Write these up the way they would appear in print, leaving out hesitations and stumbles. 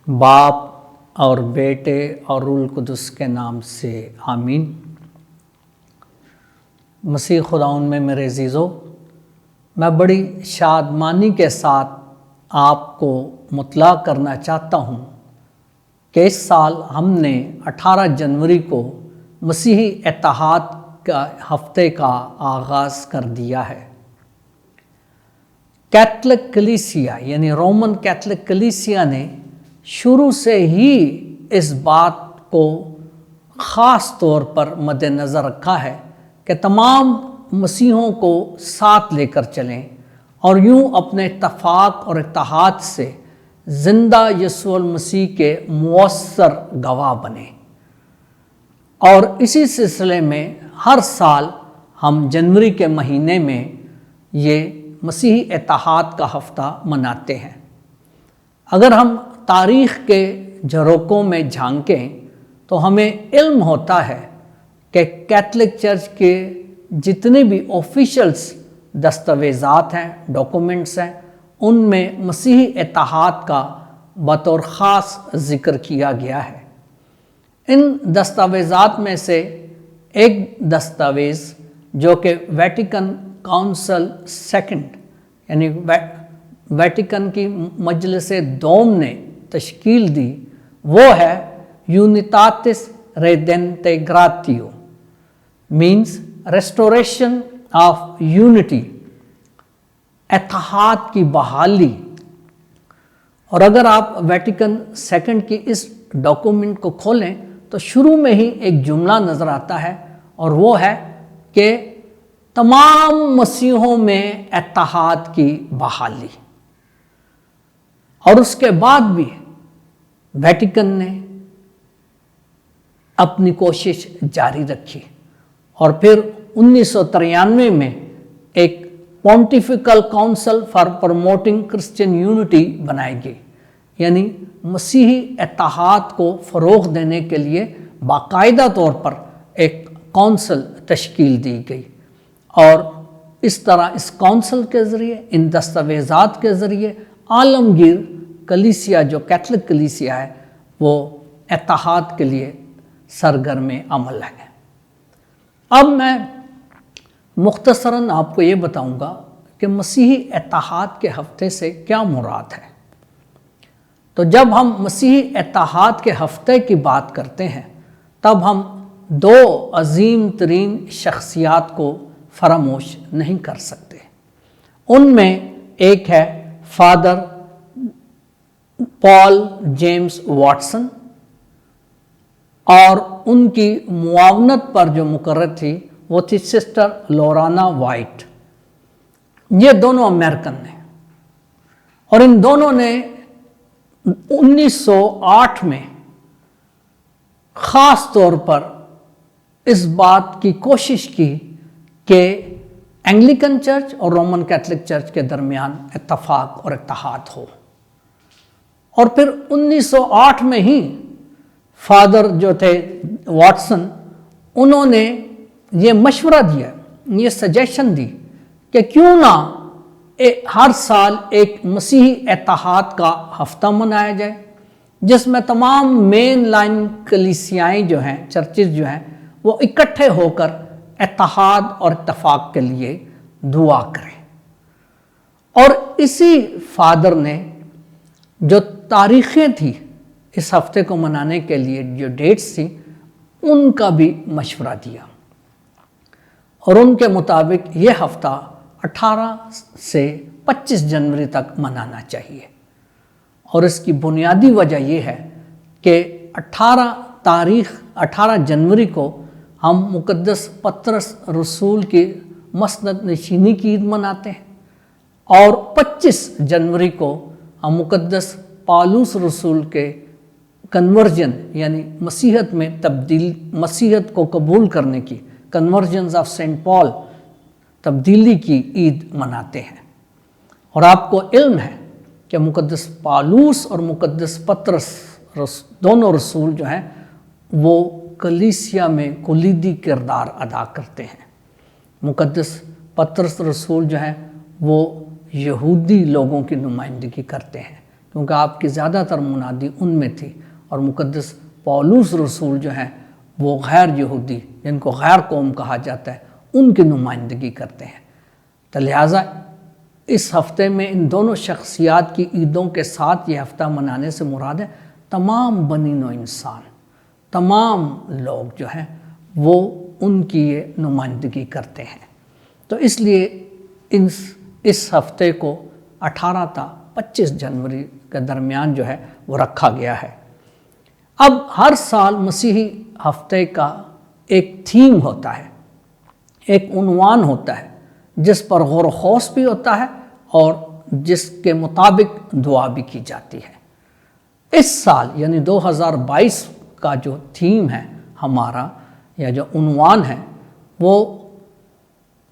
باپ اور بیٹے اور روح القدس کے نام سے آمین۔ مسیح خداوند میں میرے عزیزو، میں بڑی شادمانی کے ساتھ آپ کو مطلع کرنا چاہتا ہوں کہ اس سال ہم نے 18 جنوری کو مسیحی اتحاد کا ہفتے کا آغاز کر دیا ہے۔ کیتھولک کلیسیا یعنی رومن کیتھولک کلیسیا نے شروع سے ہی اس بات کو خاص طور پر مد نظر رکھا ہے کہ تمام مسیحوں کو ساتھ لے کر چلیں اور یوں اپنے اتفاق اور اتحاد سے زندہ یسوع المسیح کے مؤثر گواہ بنیں۔ اور اسی سلسلے میں ہر سال ہم جنوری کے مہینے میں یہ مسیحی اتحاد کا ہفتہ مناتے ہیں۔ اگر ہم تاریخ کے جھروکوں میں جھانکیں تو ہمیں علم ہوتا ہے کہ کیتھولک چرچ کے جتنے بھی آفیشلز دستاویزات ہیں، ڈاکومنٹس ہیں، ان میں مسیحی اتحاد کا بطور خاص ذکر کیا گیا ہے۔ ان دستاویزات میں سے ایک دستاویز جو کہ ویٹیکن کونسل سیکنڈ یعنی ویٹیکن کی مجلس دوم نے تشکیل دی، وہ ہے یونیتاتس ریڈینٹیگراتیو، مینز ریسٹوریشن آف یونٹی، اتحاد کی بحالی۔ اور اگر آپ ویٹیکن سیکنڈ کی اس ڈاکومنٹ کو کھولیں تو شروع میں ہی ایک جملہ نظر آتا ہے، اور وہ ہے کہ تمام مسیحوں میں اتحاد کی بحالی۔ اور اس کے بعد بھی ویٹیکن نے اپنی کوشش جاری رکھی، اور پھر 1993 میں ایک pontifical council for promoting Christian unity بنائی گئی، یعنی مسیحی اتحاد کو فروغ دینے کے لیے باقاعدہ طور پر ایک کونسل تشکیل دی گئی۔ اور اس طرح اس کونسل کے ذریعے، ان دستاویزات کے ذریعے عالمگیر کلیسیا جو کیتھولک کلیسیا ہے وہ اتحاد کے لیے سرگرم عمل ہے۔ اب میں مختصراً آپ کو یہ بتاؤں گا کہ مسیحی اتحاد کے ہفتے سے کیا مراد ہے۔ تو جب ہم مسیحی اتحاد کے ہفتے کی بات کرتے ہیں تب ہم دو عظیم ترین شخصیات کو فراموش نہیں کر سکتے۔ ان میں ایک ہے فادر پال جیمز واٹسن، اور ان کی معاونت پر جو مقرر تھی وہ تھی سسٹر لورانا وائٹ۔ یہ دونوں امریکن ہیں، اور ان دونوں نے 1908 میں خاص طور پر اس بات کی کوشش کی کہ اینگلیکن چرچ اور رومن کیتھولک چرچ کے درمیان اتفاق اور اتحاد ہو۔ اور پھر 1908 میں ہی فادر جو تھے واٹسن، انہوں نے یہ مشورہ دیا، یہ سجیشن دی کہ کیوں نہ ہر سال ایک مسیحی اتحاد کا ہفتہ منایا جائے جس میں تمام مین لائن کلیسیائیں جو ہیں، چرچز جو ہیں، وہ اکٹھے ہو کر اتحاد اور اتفاق کے لیے دعا کریں۔ اور اسی فادر نے جو تاریخیں تھیں اس ہفتے کو منانے کے لیے، جو ڈیٹس تھیں، ان کا بھی مشورہ دیا، اور ان کے مطابق یہ ہفتہ 18 سے 25 جنوری تک منانا چاہیے۔ اور اس کی بنیادی وجہ یہ ہے کہ 18 جنوری کو ہم مقدس پطرس رسول کی مسند نشینی کی عید مناتے ہیں، اور 25 جنوری کو ہم مقدس پالوس رسول کے کنورژن یعنی مسیحت میں مسیحت کو قبول کرنے کی، کنورژنز آف سینٹ پال، تبدیلی کی عید مناتے ہیں۔ اور آپ کو علم ہے کہ مقدس پالوس اور مقدس پطرس دونوں رسول جو ہیں وہ کلیسیا میں کلیدی کردار ادا کرتے ہیں۔ مقدس پطرس رسول جو ہیں وہ یہودی لوگوں کی نمائندگی کرتے ہیں، کیونکہ آپ کی زیادہ تر منادی ان میں تھی، اور مقدس پولس رسول جو ہیں وہ غیر یہودی جن کو غیر قوم کہا جاتا ہے ان کی نمائندگی کرتے ہیں۔ تو لہٰذا اس ہفتے میں ان دونوں شخصیات کی عیدوں کے ساتھ یہ ہفتہ منانے سے مراد ہے تمام بنی نوع انسان، تمام لوگ جو ہیں وہ ان کی یہ نمائندگی کرتے ہیں۔ تو اس لیے اس ہفتے کو 18 تا 25 جنوری کے درمیان جو ہے وہ رکھا گیا ہے۔ اب ہر سال مسیحی ہفتے کا ایک تھیم ہوتا ہے، ایک عنوان ہوتا ہے جس پر غور و خوض بھی ہوتا ہے اور جس کے مطابق دعا بھی کی جاتی ہے۔ اس سال یعنی 2022 کا جو تھیم ہے ہمارا یا جو عنوان ہے وہ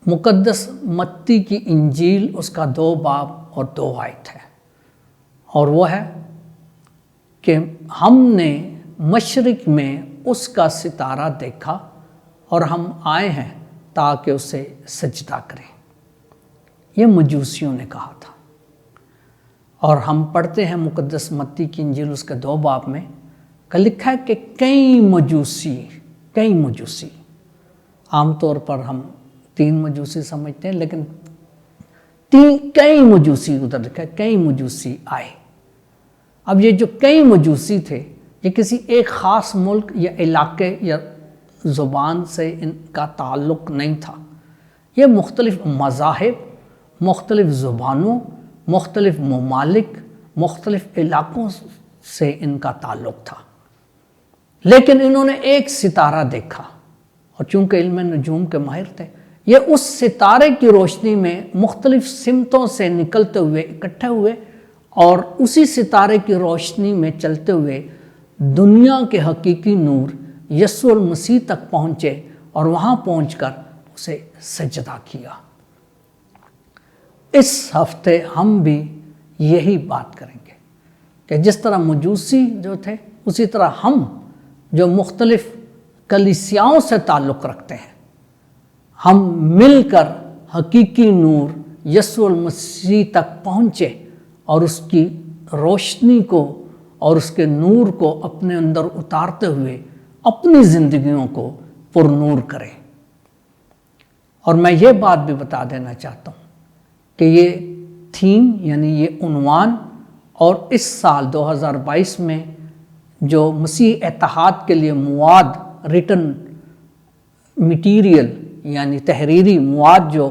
مقدس متی کی انجیل اس کا 2 باب اور 2 آیت ہے، اور وہ ہے کہ ہم نے مشرق میں اس کا ستارہ دیکھا اور ہم آئے ہیں تاکہ اسے سجدہ کریں۔ یہ مجوسیوں نے کہا تھا، اور ہم پڑھتے ہیں مقدس متی کی انجیل اس کے 2 باب میں کہ لکھا ہے کہ کئی مجوسی، عام طور پر ہم 3 مجوسی سمجھتے ہیں، لیکن کئی مجوسی ادھر لکھا ہے، کئی مجوسی آئے۔ اب یہ جو کئی مجوسی تھے یہ کسی ایک خاص ملک یا علاقے یا زبان سے ان کا تعلق نہیں تھا، یہ مختلف مذاہب، مختلف زبانوں، مختلف ممالک، مختلف علاقوں سے ان کا تعلق تھا، لیکن انہوں نے ایک ستارہ دیکھا، اور چونکہ علم نجوم کے ماہر تھے یہ اس ستارے کی روشنی میں مختلف سمتوں سے نکلتے ہوئے اکٹھے ہوئے اور اسی ستارے کی روشنی میں چلتے ہوئے دنیا کے حقیقی نور یسوع المسیح تک پہنچے اور وہاں پہنچ کر اسے سجدہ کیا۔ اس ہفتے ہم بھی یہی بات کریں گے کہ جس طرح مجوسی جو تھے اسی طرح ہم جو مختلف کلیسیاؤں سے تعلق رکھتے ہیں، ہم مل کر حقیقی نور یسوع المسیح تک پہنچے اور اس کی روشنی کو اور اس کے نور کو اپنے اندر اتارتے ہوئے اپنی زندگیوں کو پر نور کریں۔ اور میں یہ بات بھی بتا دینا چاہتا ہوں کہ یہ تھیم یعنی یہ عنوان اور اس سال 2022 میں جو مسیح اتحاد کے لیے مواد ریٹن مٹیریل یعنی تحریری مواد جو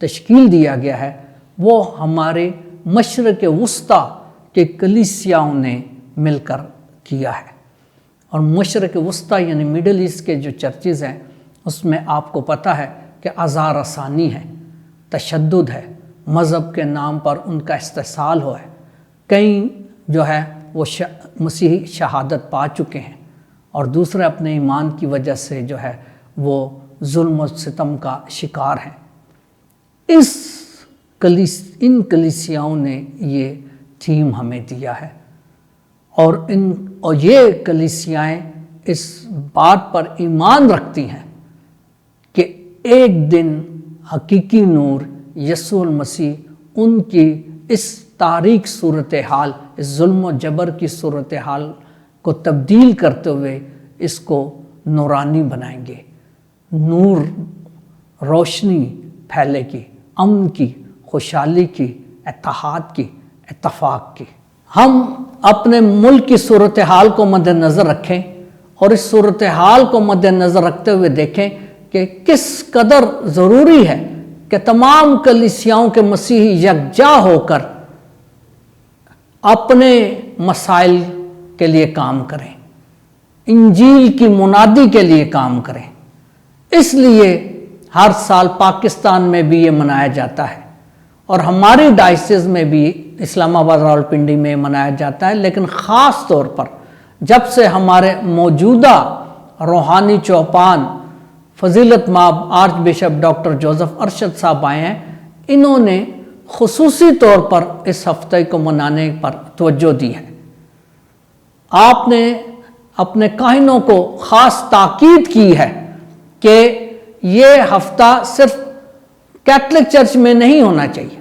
تشکیل دیا گیا ہے وہ ہمارے مشرق وسطیٰ کے کلیسیاؤں نے مل کر کیا ہے۔ اور مشرق وسطیٰ یعنی مڈل ایسٹ کے جو چرچز ہیں اس میں آپ کو پتہ ہے کہ آزار رسانی ہے، تشدد ہے، مذہب کے نام پر ان کا استحصال ہوا ہے، کئی جو ہے وہ مسیحی شہادت پا چکے ہیں اور دوسرے اپنے ایمان کی وجہ سے جو ہے وہ ظلم و ستم کا شکار ہیں۔ ان کلیسیاؤں نے یہ تھیم ہمیں دیا ہے، اور یہ کلیسیائیں اس بات پر ایمان رکھتی ہیں کہ ایک دن حقیقی نور یسوع المسیح ان کی اس تاریک صورتحال، اس ظلم و جبر کی صورتحال کو تبدیل کرتے ہوئے اس کو نورانی بنائیں گے، نور روشنی پھیلے گی، امن کی، خوشحالی کی، اتحاد کی، اتفاق کی۔ ہم اپنے ملک کی صورتحال کو مد نظر رکھیں اور اس صورتحال کو مد نظر رکھتے ہوئے دیکھیں کہ کس قدر ضروری ہے کہ تمام کلیسیاؤں کے مسیحی یکجا ہو کر اپنے مسائل کے لیے کام کریں، انجیل کی منادی کے لیے کام کریں۔ اس لیے ہر سال پاکستان میں بھی یہ منایا جاتا ہے اور ہماری ڈائسز میں بھی اسلام آباد راولپنڈی میں منایا جاتا ہے، لیکن خاص طور پر جب سے ہمارے موجودہ روحانی چوپان فضیلت مآب arch bishop doctor Joseph Arshad صاحب آئے ہیں، انہوں نے خصوصی طور پر اس ہفتے کو منانے پر توجہ دی ہے۔ آپ نے اپنے کاہنوں کو خاص تاکید کی ہے کہ یہ ہفتہ صرف کیتھولک چرچ میں نہیں ہونا چاہیے،